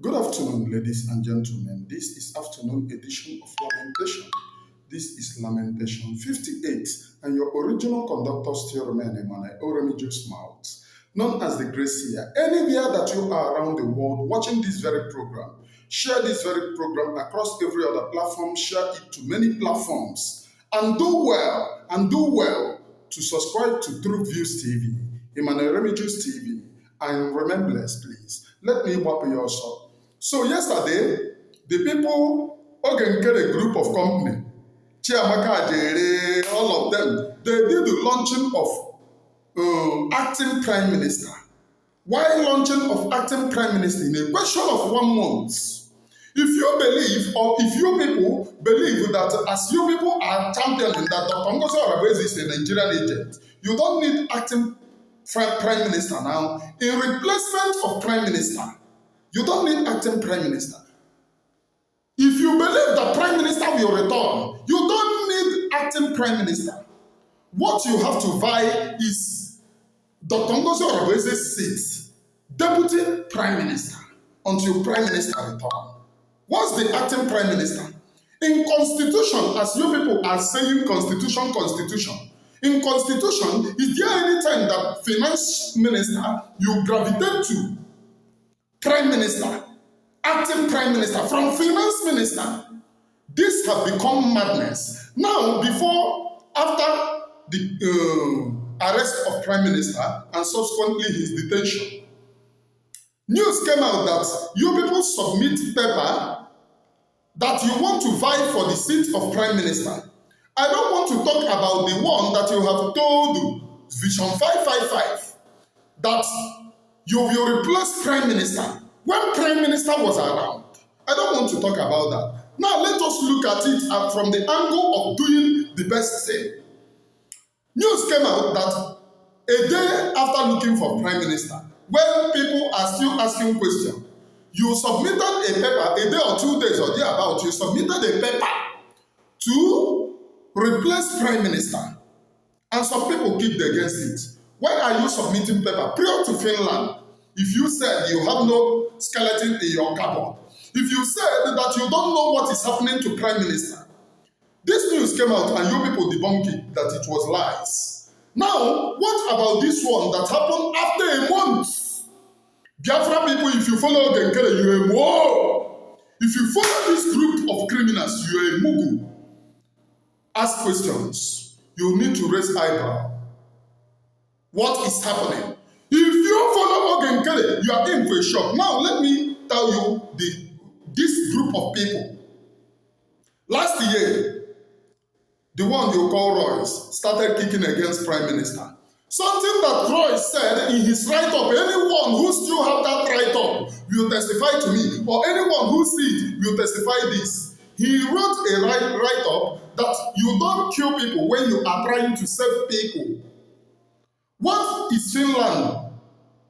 Good afternoon, ladies and gentlemen. This is afternoon edition of Lamentation. This is Lamentation 58, and your original conductor still remains Emmanuel Oremijus Mouth, known as the Grace here. Anywhere that you are around the world watching this very program, share this very program across every other platform, share it to many platforms, and do well to subscribe to True Views TV, Emmanuel Oremijus TV, and remain blessed, please. Let me wrap you up. So yesterday, the people, Oge Nkere group of company, Chiamaka Ajere, all of them, they did the launching of acting prime minister. Why launching of acting prime minister in a question of 1 month? If you believe, or if you people believe that as you people are championing that Dr. Ngozi Orabueze is a Nigerian agent, you don't need acting prime minister now in replacement of prime minister. You don't need acting prime minister. If you believe the prime minister will return, you don't need acting prime minister. What you have to vie is Dr. Ngozi Orabueze's seat, deputy prime minister, until prime minister return. What's the acting prime minister? In constitution, as you people are saying constitution. In constitution, is there any time that finance minister you gravitate to prime minister, acting prime minister, from finance minister? This has become madness. Now, after the arrest of prime minister and subsequently his detention, news came out that you people submit paper that you want to vie for the seat of prime minister. I don't want to talk about the one that you have told Vision 555 that you will replace prime minister when prime minister was around. I don't want to talk about that. Now let us look at it from the angle of doing the best thing. News came out that a day after looking for prime minister, when people are still asking questions, you submitted a paper a day or 2 days or thereabout, you submitted a paper to replace prime minister. And some people kicked against it. Why are you submitting paper prior to Finland? If you said you have no skeleton in your cupboard, if you said that you don't know what is happening to prime minister, this news came out and you people debunked it, that it was lies. Now, what about this one that happened after a month? Biafra people, if you follow Oge Nkere, you're a whoa. If you follow this group of criminals, you're a mugu. Ask questions. You need to raise eyebrow. What is happening? If you follow Oge Nkere, you are in for a shock. Now, let me tell you this group of people. Last year, the one you call Royce started kicking against Prime Minister. Something that Royce said in his write-up, anyone who still have that write-up will testify to me, or anyone who sees it will testify this. He wrote a write-up that you don't kill people when you are trying to save people. What is Finland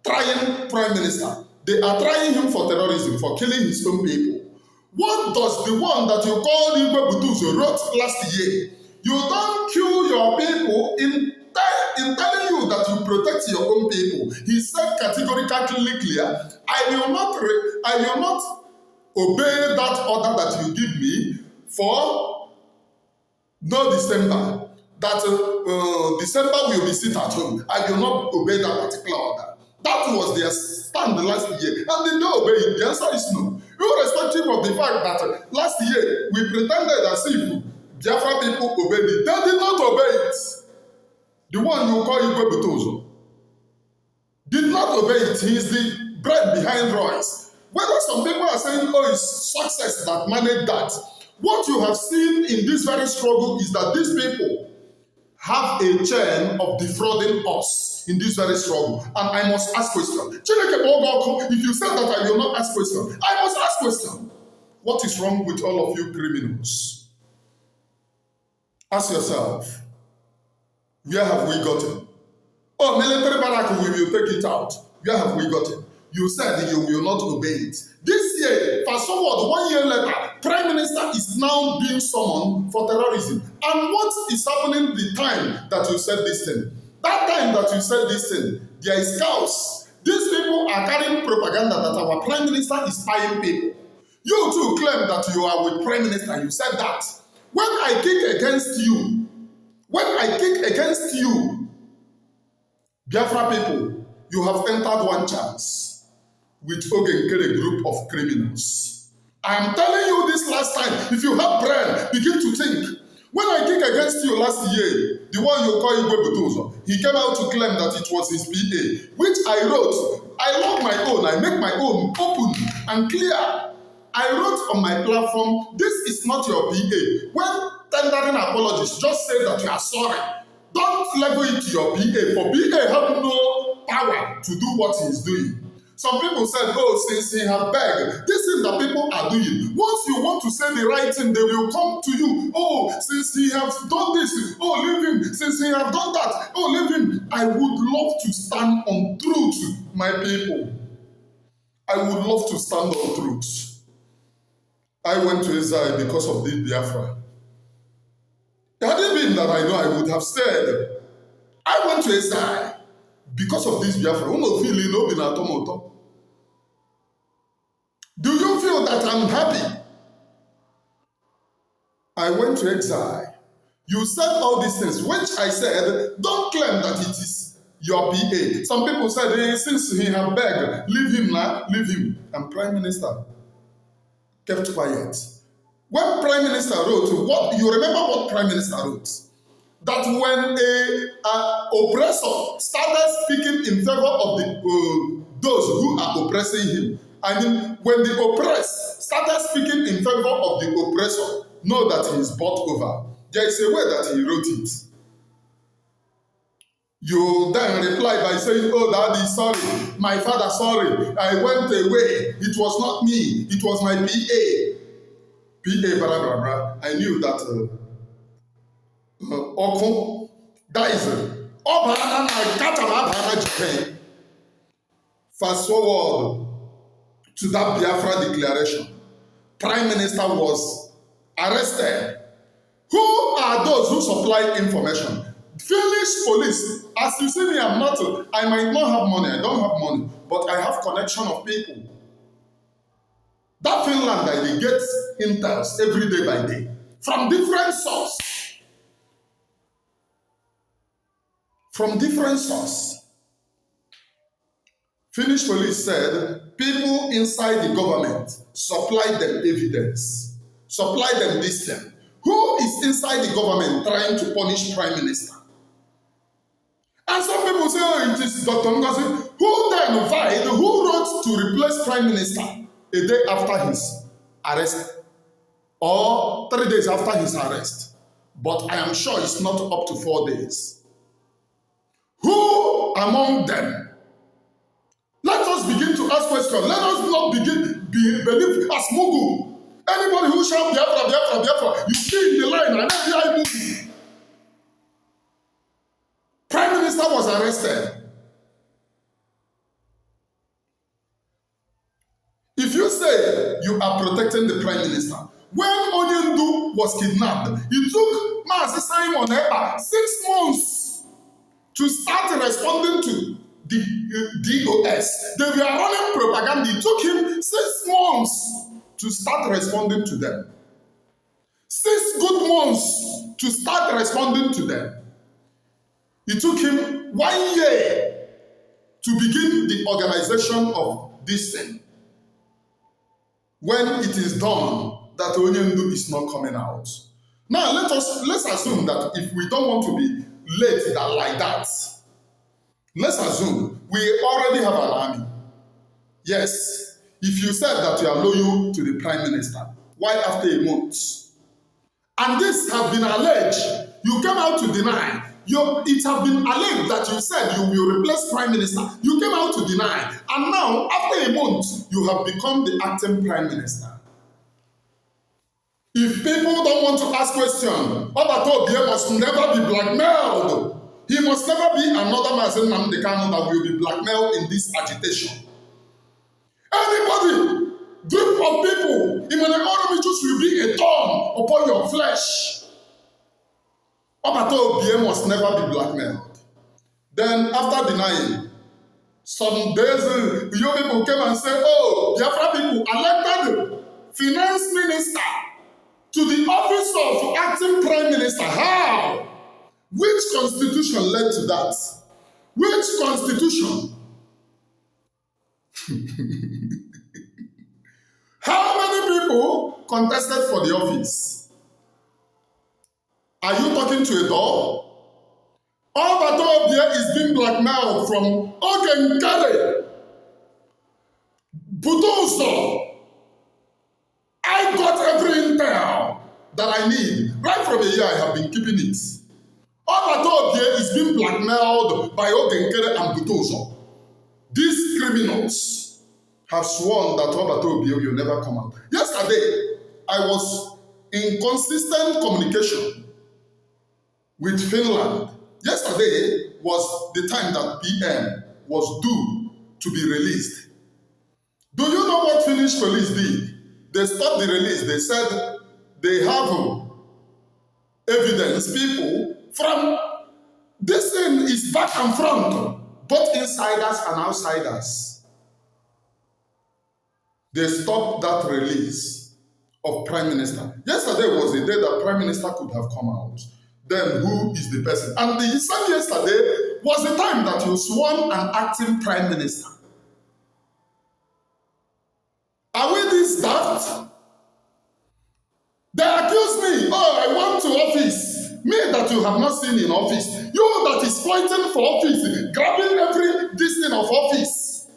trying prime minister? They are trying him for terrorism, for killing his own people. What does the one that you called Igwe Butuzo wrote last year? You don't kill your people in telling you that you protect your own people. He said categorically clear, I will not obey that order that you give me for no December. That December will be sit at home. I will not obey that particular order. That was their stand last year. And they don't obey it. The answer is no. Irrespective of the fact that last year we pretended as if Biafra people obeyed it. They did not obey it. The one you call Igwe Butozo did not obey it. He is the bread behind Royce. Whether some people are saying, oh, it's success that managed that. What you have seen in this very struggle is that these people have a chain of defrauding us in this very struggle. And I must ask questions. If you said that I will not ask questions, I must ask questions. What is wrong with all of you criminals? Ask yourself, where have we gotten? Oh, military barrack, we will take it out. Where have we gotten? You said you will not obey it. This year, fast forward 1 year later, Prime Minister is now being summoned for terrorism. And what is happening the time that you said this thing? That time that you said this thing, there is chaos. These people are carrying propaganda that our prime minister is spying people. You too claim that you are with prime minister. You said that. When I kick against you, Biafra people, you have entered one chance with Oge Nkere group of criminals. I am telling you this last time, if you have brain, begin to think. When I kick against you last year, the one you call Igwe Butuzo, he came out to claim that it was his PA, which I wrote. I log my own, I make my own open and clear. I wrote on my platform, this is not your PA. When tendering apologies, just say that you are sorry. Don't level it to your PA, for PA have no power to do what he is doing. Some people said, oh, since he has begged, this is that people are doing. Once you want to say the right thing, they will come to you. Oh, since he has done this, oh, leave him. Since he has done that, oh, leave him. I would love to stand on truth, my people. I would love to stand on truth. I went to exile because of this Biafra. Had it been that I know, I would have said, I went to exile because of this Biafra. Do you feel that I'm happy? I went to exile. You said all these things, which I said, don't claim that it is your PA. Some people said, hey, since he has begged, leave him now, leave him. And Prime Minister kept quiet. When Prime Minister wrote, you remember what Prime Minister wrote? That when a oppressor started speaking in favor of those who are oppressing him, I mean, when the oppressed started speaking in favor of the oppressor, know that he is bought over. There is a way that he wrote it. You then reply by saying, oh, Daddy, sorry. My father, sorry. I went away. It was not me. It was my PA. PA, blah, blah, blah. I knew that Oko, that is Japan. Fast forward to that Biafra declaration. Prime Minister was arrested. Who are those who supply information? Finnish police. As you see me, I might not have money, I don't have money, but I have connection of people. That Finland, they get intels every day by day from different sources. From different sources. Finnish police said people inside the government supply them evidence, supply them this thing. Who is inside the government trying to punish Prime Minister? And some people say, oh, it is Dr. Ngozi, who then vowed, who wrote to replace Prime Minister a day after his arrest or 3 days after his arrest. But I am sure it's not up to 4 days. Who among them? Let us begin to ask questions. Let us not believe as Mugu. Anybody who shout Biafra, Biafra, Biafra, you see in the line, I know the Mugu. Prime Minister was arrested. If you say you are protecting the Prime Minister, when Onyendu was kidnapped, it took Ngozi Simon Ekpa 6 months to start responding to the DOS. They were running propaganda. It took him 6 months to start responding to them. 6 good months to start responding to them. It took him 1 year to begin the organization of this thing. When it is done, that Onyendu is not coming out. Now let's assume that if we don't want to be late like that, let's assume we already have an army. Yes, if you said that you are loyal to the Prime Minister, why after a month? And this has been alleged. You came out to deny. It has been alleged that you said you will replace Prime Minister. You came out to deny. And now, after a month, you have become the acting Prime Minister. If people don't want to ask questions, Obatobie must never be blackmailed. He must never be another Mazen Namdekano that will be blackmailed in this agitation. Anybody, group of people, Emmanuel Oramichus will be a thorn upon your flesh. Obatobie must never be blackmailed. Then, after denying, Some days, you people came and said, oh, Biafra people elected finance minister to the office of acting prime minister. How? Which constitution led to that? Which constitution? How many people contested for the office? Are you talking to a door? All that up there is being blackmailed from Oge Nkere. Budozo. I got every intel that I need. Right from a year, I have been keeping it. All that up there is being blackmailed by Oge Nkere and Budozo. These criminals have sworn that Obatobia will never come out. Yesterday, I was in consistent communication with Finland. Yesterday was the time that PM was due to be released. Do you know what Finnish police did? They stopped the release. They said they have evidence. People from this thing is back and front, both insiders and outsiders. They stopped that release of Prime Minister. Yesterday was the day that Prime Minister could have come out. Then who is the person? And the same yesterday was the time that you sworn an acting Prime Minister. Are we this daft? They accuse me, oh, I want to office. Me that you have not seen in office. You that is fighting for office, grabbing every distance of office.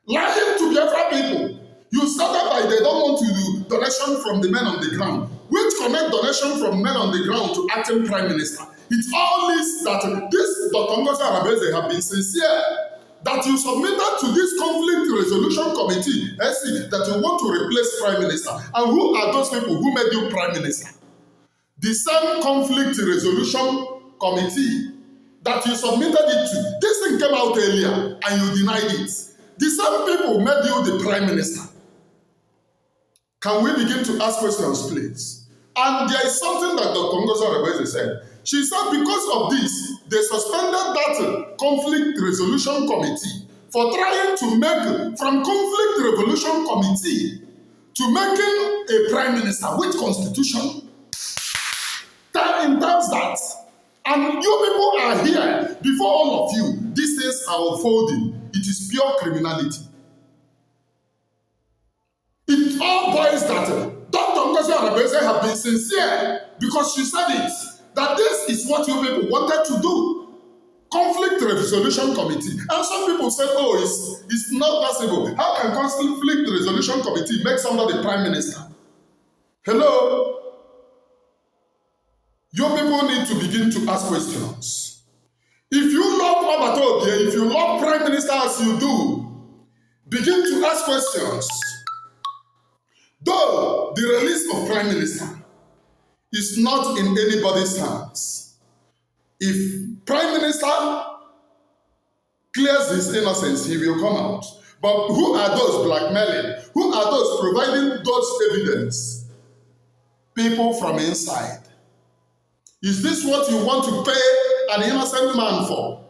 Lying to Biafra people. You started by they don't want to do donation from the men on the ground. Which connect donation from men on the ground to acting prime minister. It's all this that this Dr. Ngozi Orabueze have been sincere that you submitted to this conflict resolution committee, SC, that you want to replace prime minister. And who are those people who made you prime minister? The same conflict resolution committee that you submitted it to. This thing came out earlier and you denied it. The same people made you the prime minister. Can we begin to ask questions, please? And there is something that Dr. Ngozi Orabueze said. She said because of this, they suspended that conflict resolution committee for trying to make, from conflict resolution committee to making a prime minister. Which constitution? That entails that. And you people are here, before all of you, these things are unfolding. It is pure criminality. It all boils that Dr. Ngozi Orabueze have been sincere because she said it, that this is what you people wanted to do. Conflict resolution committee. And some people said, oh, it's not possible. How can conflict resolution committee make somebody prime minister? Hello? You people need to begin to ask questions. If you love Obatobia, if you love prime minister as you do, begin to ask questions. Though the release of prime minister is not in anybody's hands. If prime minister clears his innocence, he will come out. But who are those blackmailing? Who are those providing those evidence? People from inside. Is this what you want to pay an innocent man for?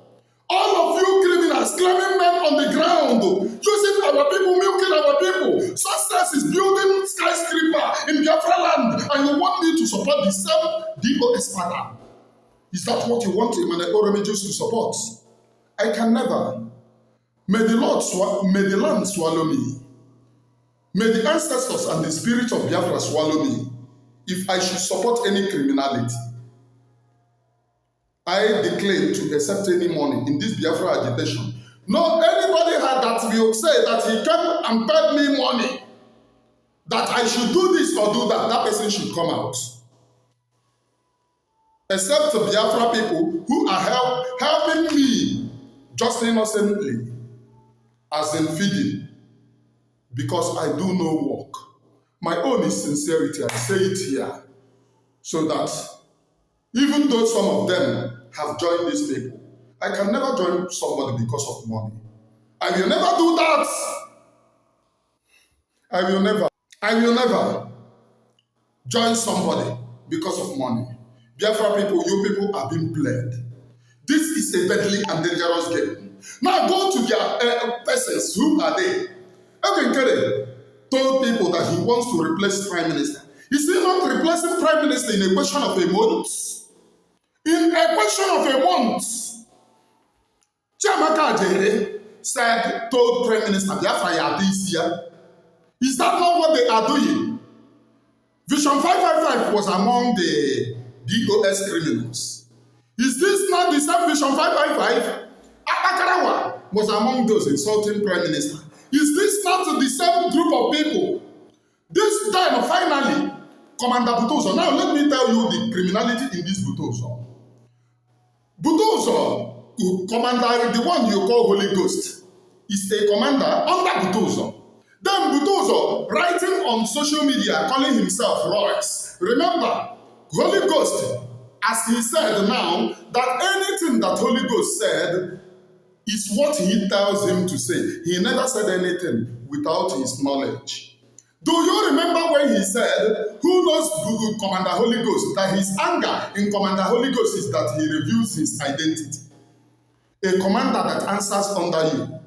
All of you criminals claiming men on the ground, using our people, milking our people. Success is building skyscraper in Biafra land, and you want me to support the same DOS pattern. Is that what you want Emmanuel to support? I can never. May the land swallow me. May the ancestors and the spirit of Biafra swallow me if I should support any criminality. I declare to accept any money in this Biafra agitation. No, anybody had that will say that he came and paid me money, that I should do this or do that, that person should come out. Except the Biafra people who are helping me just innocently, as in feeding, because I do no work. My own is sincerity, I say it here, so that even though some of them have joined these people, I can never join somebody because of money. I will never do that. I will never join somebody because of money. Biafra people, you people are being played. This is a deadly and dangerous game. Now go to their persons. Who are they? Oge Nkere told people that he wants to replace prime minister. Is he not replacing prime minister in a question of a month? In a question of a month, Chiamaka Ajere told prime minister, Biafra ya this year. Is that not what they are doing? Vision 555 was among the DOS criminals. Is this not the same Vision 555? Akarawa was among those insulting prime minister. Is this not the same group of people? This time, finally, Commander Butoso. Now, let me tell you the criminality in this Butoso. Butoso, commander, the one you call Holy Ghost, is a commander under Butoso. Then Butoso, writing on social media, calling himself Royce. Remember, Holy Ghost, as he said now, that anything that Holy Ghost said is what he tells him to say. He never said anything without his knowledge. Do you remember when he said, who knows Commander Holy Ghost, that his anger in Commander Holy Ghost is that he reveals his identity? A commander that answers under you.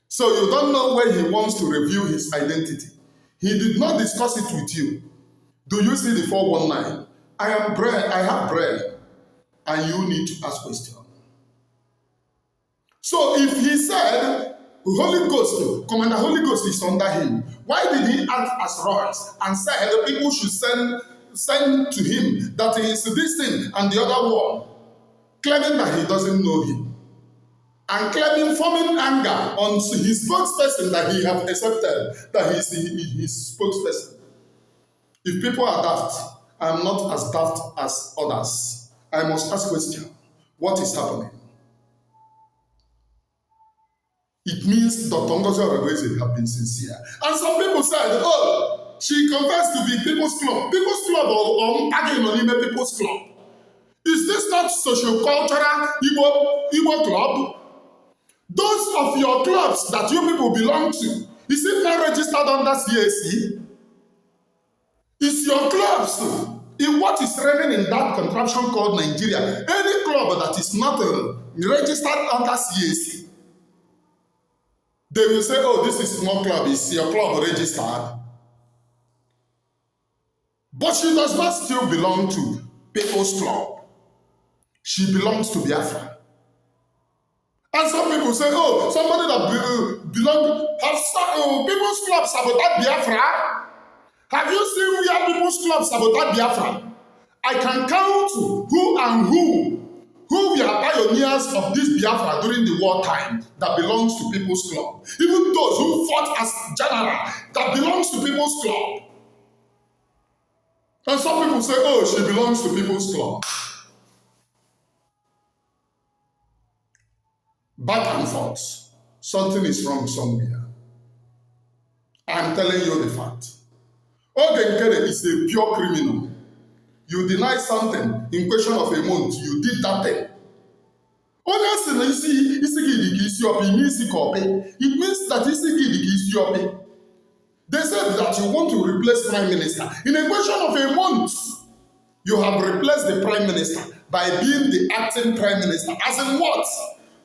So you don't know when he wants to reveal his identity. He did not discuss it with you. Do you see the 419? I have bread, and you need to ask questions. So if he said, Holy Ghost, Commander Holy Ghost is under him, why did he act as Royce and said people should send to him that he is this thing and the other one, claiming that he doesn't know him, and claiming, forming anger on his spokesperson that he have accepted that he is his spokesperson? If people are daft, I am not as daft as others. I must ask question. What is happening? It means Dr. Ngozi Orabueze have been sincere. And some people said, oh, she confessed to be People's Club. People's Club or Mpagi People's Club. Is this not socio-cultural Igbo club? Those of your clubs that you people belong to, is it not registered under CAC? Is your clubs, in what is reigning in that contraption called Nigeria, any club that is not registered under CAC? They will say, oh, this is small club, is your club registered? But she does not still belong to People's Club. She belongs to Biafra. And some people say, oh, somebody that belongs, People's Club sabotage Biafra? Have you seen where People's Club sabotage Biafra? I can count who were pioneers of this Biafra during the wartime that belongs to People's Club. Even those who fought as general that belongs to People's Club. And some people say, oh, she belongs to People's Club. Back and forth. Something is wrong somewhere. I'm telling you the fact. Oge Nkere is a pure criminal. You deny something in question of a month, you did that thing. It means that they said that you want to replace prime minister. In a question of a month, you have replaced the prime minister by being the acting prime minister. As in what?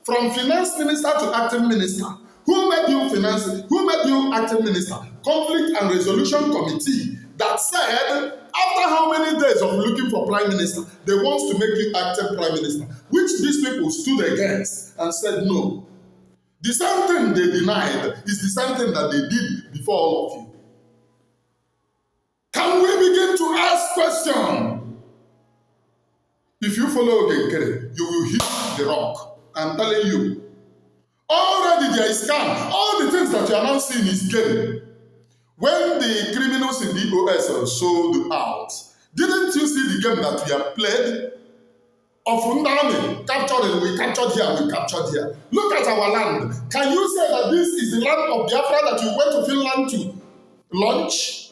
From finance minister to acting minister. Who made you finance? Who made you acting minister? Conflict and Resolution Committee that said, after how many days of looking for prime minister, they want to make you acting prime minister, which these people stood against and said no. The same thing they denied is the same thing that they did before all of you. Can we begin to ask questions? If you follow Oge Nkere, you will hit the rock. I'm telling you. Already there is scam. All the things that you are now seeing is game. When the criminals in the OS sold out, didn't you see the game that we have played? Of Ndami, captured, we captured here, we captured here. Look at our land. Can you say that this is the land of Biafra that you went to Finland to launch?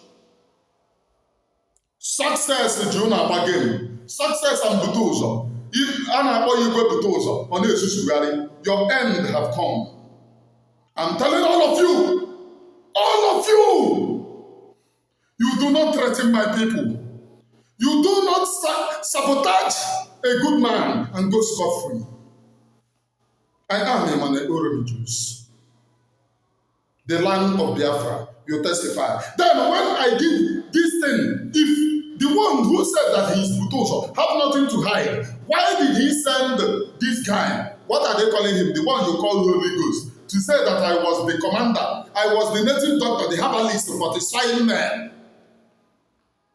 Success, Jonah Bagem. Success and Butuzo. If Anna or you go Butuzo, on the your end have come. I'm telling all of you, you do not threaten my people. You do not sabotage a good man and go scot-free. I am Emmanuel Oromijus, the land of Biafra. You testify. Then when I did this thing, if the one who said that he is Butoso have nothing to hide, why did he send this guy? What are they calling him? The one you call Holy Ghost, to say that I was the commander, I was the native doctor, the herbalist for the sign man.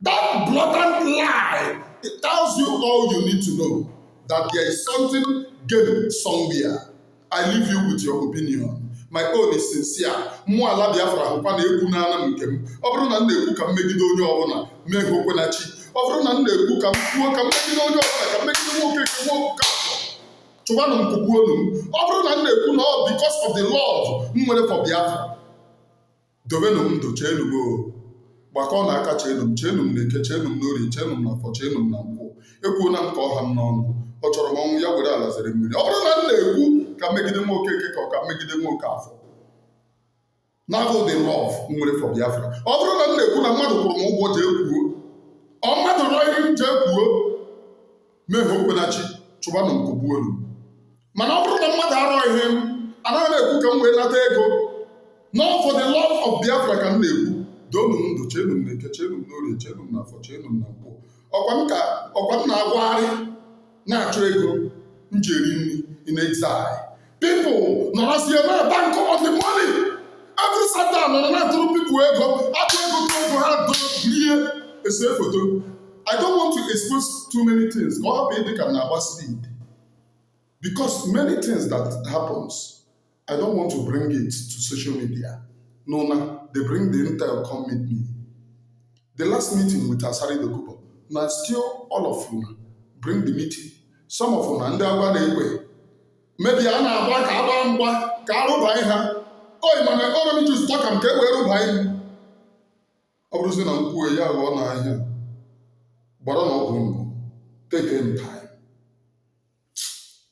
That blatant lie, it tells you all you need to know, that there is something good somewhere. I leave you with your opinion. My own is sincere. Mụ ala Biafra hụkwa na-ekwu n'ana m nke m. Ọ bụrụ na m na-ekwu ka m megide onye ọbụla, mee okwe na chi. Ọ bụrụ na m na-ekwu ka m kwuo ka m megide onye ọbụla, ka m megide nwoke ka nwoke chụwanụ m kụgbuonu m. Ọ bụrụ na m na-ekwu na ọ because of the love m nwere for Biafra, dobenụ m ndụ, cheenu m o. Gbakọ n'aka, cheenu m n'eke, cheenu m n'orie, cheenu m n'afọ, cheenu m na nkwụ. Ekwuona m ka ọha m n'ọnụ. Ọ chọrọ m ọnwụ ya were ala zere mmiri. Ọ bụrụ na m na-ekwu ka megide m okeke ka ọ ka megide m oke afọ, na-abụ the love m nwere for Biafra. Ọ bụrụ na m na-ekwu na mmadụ kwụrụ m ụgwọ jee kwuo, ọ mmadụ rụọ ihe m jee kwuo, mee ha okwenachi, chụbanụ m kụgbuonu. Mana ọ bụrụ na mmadụ arụọ ihe m, anaghị m ekwu ka m wee nata ego. Not for the love of Biafra ka m na-ekwu. Doonu m ndụ, cheenu m n'eke, cheenu m n'orie, cheenu m n'afọ, cheenu m na nkwụ. Ọkwa m na-agwagharị na-achọ ego m ji eri nri in exile. People nọrọzie na bank of the money. Every Saturday nọ na-atụrụ people ego, atụ ego ha rie ese foto. I don't want to expose too many things. Ka ọ hapụ ịdị ka na-agba speed. Because many things that happens, I don't want to bring it to social media. No, they bring the intel, come meet me. The last meeting with Asari Dokubo, now still all of you bring the meeting. Some of you and they are going maybe I na agba ka agba mgba ka arụba ha. Oh, man, let me just talk am ka e were rụba anyị. Ọ bụrụ sị na nkwuo ya ghọọ na ahịa, gbara na ọgwụ mbụ, take in time.